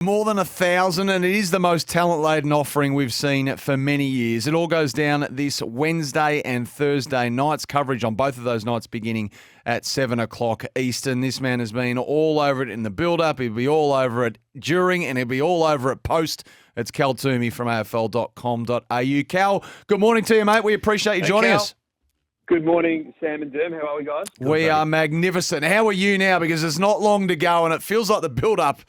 More than 1,000, and it is the most talent-laden offering we've seen for many years. It all goes down this Wednesday and Thursday nights. Coverage on both of those nights beginning at 7 o'clock Eastern. This man has been all over it in the build-up. He'll be all over it during, and he'll be all over it post. It's Cal Toomey from afl.com.au. Cal, good morning to you, mate. We appreciate you joining us. Good morning, Sam and Derm. How are we, guys? We are magnificent. How are you now? Because it's not long to go, and it feels like the build-up,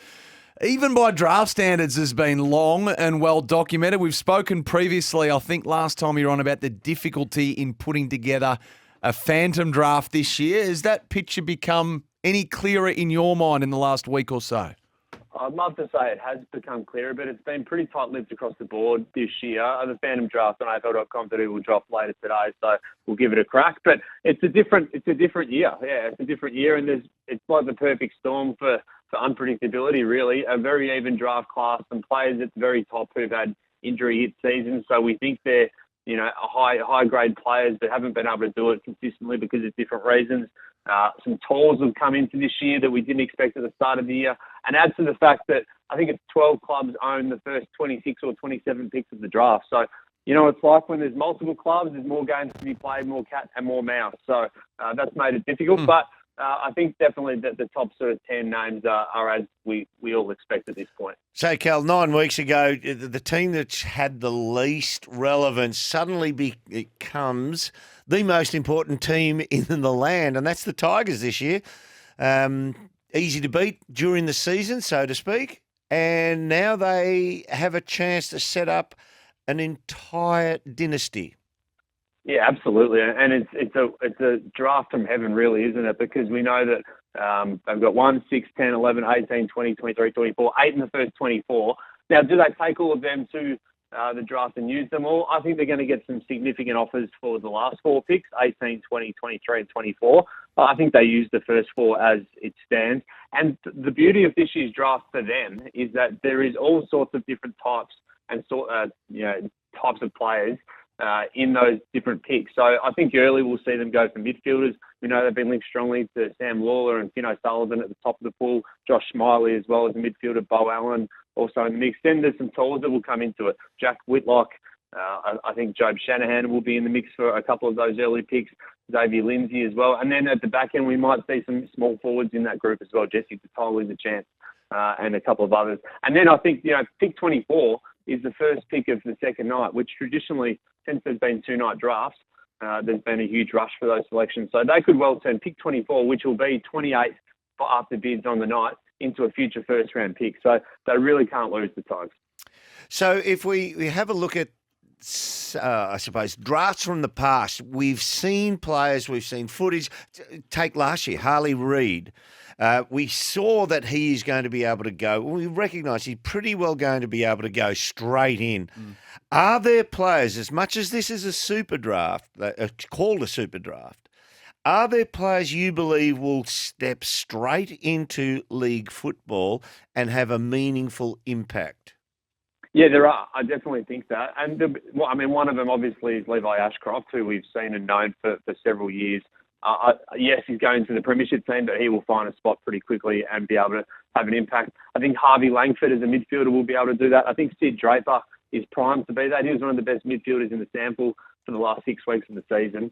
even by draft standards, has been long and well documented. We've spoken previously, I think last time you were on, about the difficulty in putting together a phantom draft this year. Has that picture become any clearer in your mind in the last week or so? I'd love to say it has become clearer, but it's been pretty tight-lipped across the board this year. The Phantom Draft on AFL.com.au will drop later today, so we'll give it a crack. But it's a different year. Yeah, it's a different year, and it's like the perfect storm for unpredictability, really. A very even draft class, and players at the very top who've had injury-hit seasons. So we think they're, high-grade players that haven't been able to do it consistently because of different reasons. Some tools have come into this year that we didn't expect at the start of the year. And add to the fact that I think it's 12 clubs own the first 26 or 27 picks of the draft. So, it's like when there's multiple clubs, there's more games to be played, more cat and more mouse. So that's made it difficult. But I think definitely that the top sort of 10 names are as we all expect at this point. So, Cal, 9 weeks ago, the team that's had the least relevance suddenly becomes the most important team in the land, and that's the Tigers this year. Easy to beat during the season, so to speak, and now they have a chance to set up an entire dynasty. Yeah, absolutely, and it's a draft from heaven, really, isn't it? Because we know that they've got 1, 6, 10, 11, 18, 20, 23, 24, 8 in the first 24. Now, do they take all of them to the draft and use them all? I think they're going to get some significant offers for the last 4 picks, 18, 20, 23, and 24. I think they use the first 4 as it stands. And the beauty of this year's draft for them is that there is all sorts of different types and types of players in those different picks. So I think early we'll see them go for midfielders. We know they've been linked strongly to Sam Lawler and Finn O'Sullivan at the top of the pool, Josh Smiley as well as a midfielder, Bo Allen also in the mix. Then there's some tools that will come into it. Jack Whitlock, I think Job Shanahan will be in the mix for a couple of those early picks, Xavier Lindsay as well. And then at the back end, we might see some small forwards in that group as well. Jesse Tatolo is a chance and a couple of others. And then I think, pick 24 is the first pick of the second night, which traditionally, since there's been 2-night drafts, there's been a huge rush for those selections. So they could well turn pick 24, which will be 28 after bids on the night, into a future first-round pick. So they really can't lose, the Tigers. So if we have a look at, I suppose, drafts from the past, we've seen players, we've seen footage. Take last year, Harley Reid. We saw that he is going to be able to go. We recognise he's pretty well going to be able to go straight in. Are there players, as much as this is a super draft, called a super draft, are there players you believe will step straight into league football and have a meaningful impact? Yeah, there are. I definitely think that. And one of them obviously is Levi Ashcroft, who we've seen and known for several years. Yes, he's going to the premiership team, but he will find a spot pretty quickly and be able to have an impact. I think Harvey Langford as a midfielder will be able to do that. I think Sid Draper is primed to be that. He was one of the best midfielders in the sample for the last 6 weeks of the season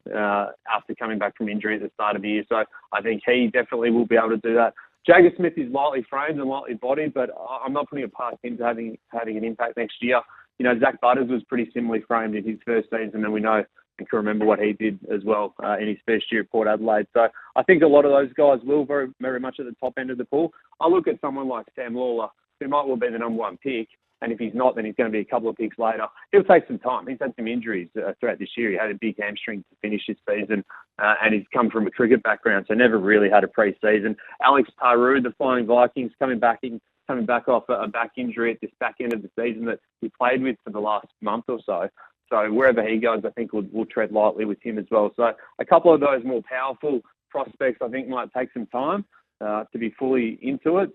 after coming back from injury at the start of the year. So I think he definitely will be able to do that. Jagger Smith is lightly framed and lightly bodied, but I'm not putting it past him to having an impact next year. Zach Butters was pretty similarly framed in his first season, and we know and can remember what he did as well in his first year at Port Adelaide. So I think a lot of those guys will very, very much at the top end of the pool. I look at someone like Sam Lawler, who might well be the number 1 pick, and if he's not, then he's going to be a couple of picks later. He'll take some time. He's had some injuries throughout this year. He had a big hamstring to finish his season, and he's come from a cricket background, so never really had a pre-season. Alex Taru, the Flying Vikings, coming back off a back injury at this back end of the season that he played with for the last month or so. So wherever he goes, I think we'll tread lightly with him as well. So a couple of those more powerful prospects, I think, might take some time to be fully into it.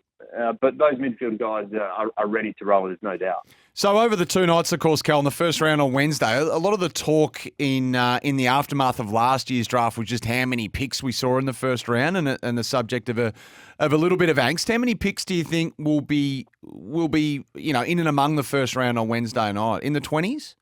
But those midfield guys are ready to roll, there's no doubt. So over the two nights, of course, Cal, in the first round on Wednesday, a lot of the talk in the aftermath of last year's draft was just how many picks we saw in the first round, and the subject of a little bit of angst. How many picks do you think will be in and among the first round on Wednesday night? In the 20s?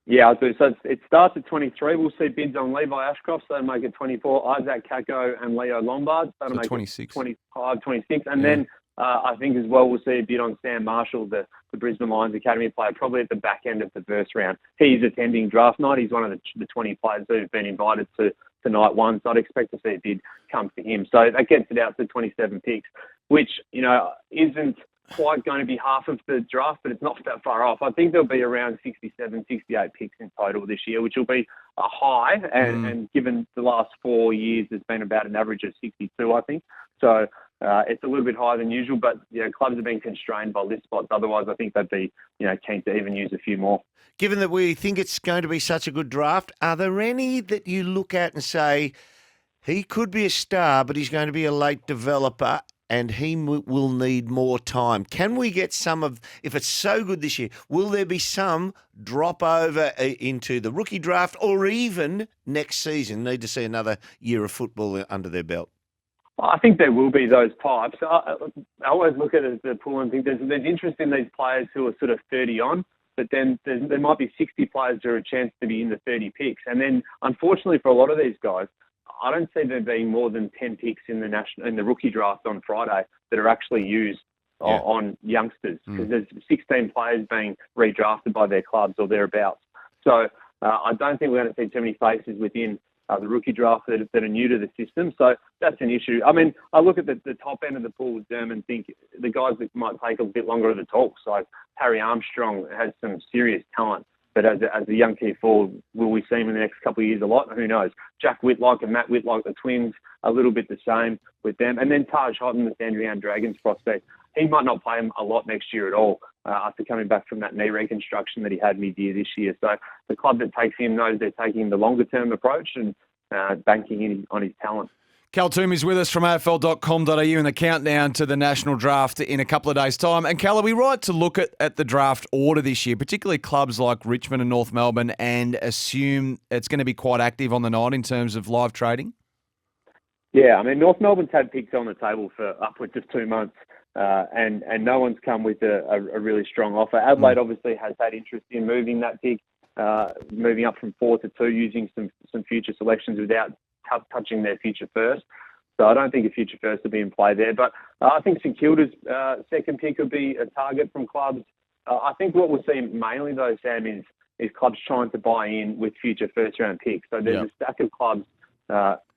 Yeah, I do. So it starts at 23. We'll see bids on Levi Ashcroft, so that'll make it 24. Isaac Kako and Leo Lombard, so that'll make 26. it 25, 26. And then I think as well we'll see a bid on Sam Marshall, the Brisbane Lions Academy player, probably at the back end of the first round. He's attending draft night. He's one of the 20 players who've been invited to night one, so I'd expect to see a bid come for him. So that gets it out to 27 picks, which, isn't quite going to be half of the draft, but it's not that far off. I think there'll be around 67, 68 picks in total this year, which will be a high. And given the last 4 years, there's been about an average of 62, I think. So it's a little bit higher than usual, but clubs have been constrained by list spots. Otherwise, I think they'd be keen to even use a few more. Given that we think it's going to be such a good draft, are there any that you look at and say, he could be a star, but he's going to be a late developer and he will need more time? Can we get some of, if it's so good this year, will there be some drop over into the rookie draft or even next season need to see another year of football under their belt? I think there will be those types. I always look at it as the pool and think there's interest in these players who are sort of 30 on, but then there might be 60 players who are a chance to be in the 30 picks. And then, unfortunately, for a lot of these guys, I don't see there being more than 10 picks in the rookie draft on Friday that are actually used on youngsters, because there's 16 players being redrafted by their clubs or thereabouts. So I don't think we're going to see too many faces within the rookie draft that are new to the system. So that's an issue. I mean, I look at the top end of the pool with them and think the guys that might take a bit longer at the talks, like Harry Armstrong has some serious talent. But as a young key forward, will we see him in the next couple of years a lot? Who knows? Jack Whitlock and Matt Whitlock, the twins, a little bit the same with them. And then Taj Houghton, the Sandringham Dragons prospect, he might not play him a lot next year at all after coming back from that knee reconstruction that he had mid-year this year. So the club that takes him knows they're taking the longer-term approach and banking on his talent. Cal Toomey is with us from AFL.com.au in the countdown to the national draft in a couple of days' time. And Cal, are we right to look at the draft order this year, particularly clubs like Richmond and North Melbourne, and assume it's going to be quite active on the night in terms of live trading? Yeah, I mean, North Melbourne's had picks on the table for upwards of 2 months, and no one's come with a really strong offer. Adelaide obviously has had interest in moving that pick, moving up from 4 to 2, using some future selections without touching their future first. So I don't think a future first will be in play there. But I think St Kilda's second pick would be a target from clubs. I think what we'll see mainly, though, Sam, is clubs trying to buy in with future first-round picks. So there's a stack of clubs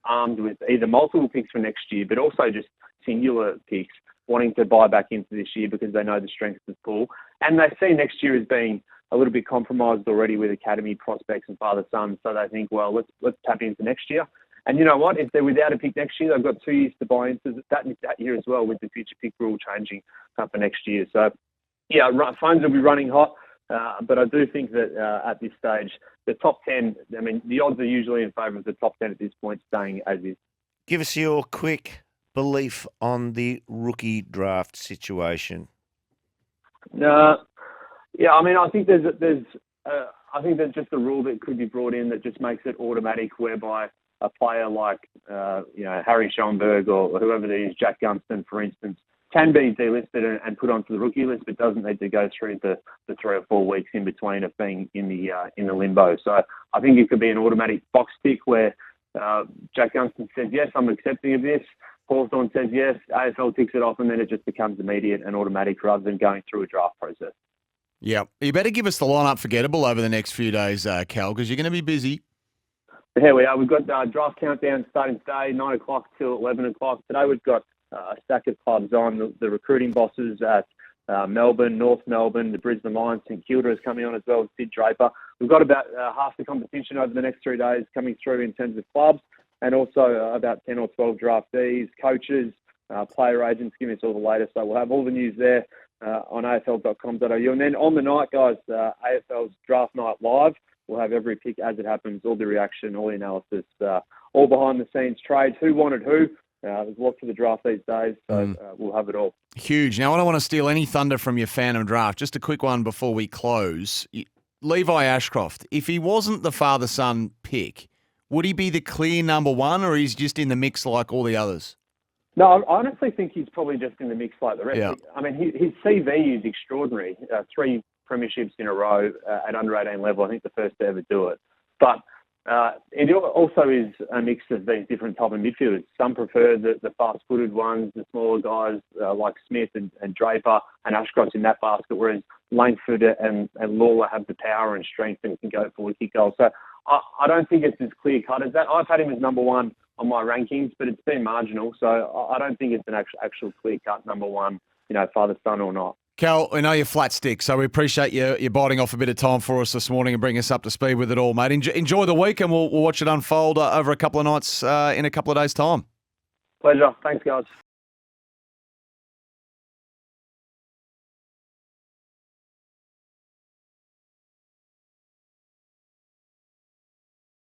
armed with either multiple picks for next year, but also just singular picks, wanting to buy back into this year because they know the strength of the pool. And they see next year as being a little bit compromised already with academy prospects and father-son. So they think, well, let's tap into next year. And you know what? If they're without a pick next year, they've got 2 years to buy into that year as well, with the future pick rule changing for next year. So, yeah, phones will be running hot. But I do think that at this stage, the top 10, I mean, the odds are usually in favour of the top 10 at this point staying as is. Give us your quick belief on the rookie draft situation. Yeah, I mean, I think there's just a rule that could be brought in that just makes it automatic, whereby a player like Harry Schoenberg or whoever it is, Jack Gunston, for instance, can be delisted and put onto the rookie list, but doesn't need to go through the 3 or 4 weeks in between of being in the limbo. So I think it could be an automatic box tick where Jack Gunston says, yes, I'm accepting of this. Hawthorn says yes, AFL ticks it off, and then it just becomes immediate and automatic rather than going through a draft process. Yeah. You better give us the lineup forgettable over the next few days, Cal, because you're going to be busy. Here we are. We've got draft countdown starting today, 9 o'clock till 11 o'clock. Today we've got a stack of clubs on. The recruiting bosses at Melbourne, North Melbourne, the Brisbane Lions, St Kilda is coming on as well with Sid Draper. We've got about half the competition over the next 3 days coming through in terms of clubs, and also about 10 or 12 draftees, coaches, player agents, giving us all the latest. So we'll have all the news there on afl.com.au. And then on the night, guys, AFL's Draft Night Live. We'll have every pick as it happens, all the reaction, all the analysis, all behind-the-scenes trades, who wanted who, There's lots of the draft these days, so we'll have it all. Huge. Now, I don't want to steal any thunder from your Phantom Draft. Just a quick one before we close. Levi Ashcroft, if he wasn't the father-son pick, would he be the clear number one, or he's just in the mix like all the others? No, I honestly think he's probably just in the mix like the rest. Yeah. I mean, his CV is extraordinary. 3 premierships in a row at under-18 level. I think the first to ever do it. But it also is a mix of these different type of midfielders. Some prefer the fast-footed ones, the smaller guys like Smith and Draper and Ashcroft's in that basket, whereas Langford and Lawler have the power and strength and can go forward, kick goals. So I don't think it's as clear-cut as that. I've had him as number one on my rankings, but it's been marginal. So I don't think it's an actual clear-cut number one, father-son or not. Cal, we know you're flat stick, so we appreciate you biting off a bit of time for us this morning and bringing us up to speed with it all, mate. Enjoy the week, and we'll watch it unfold over a couple of nights in a couple of days' time. Pleasure. Thanks, guys.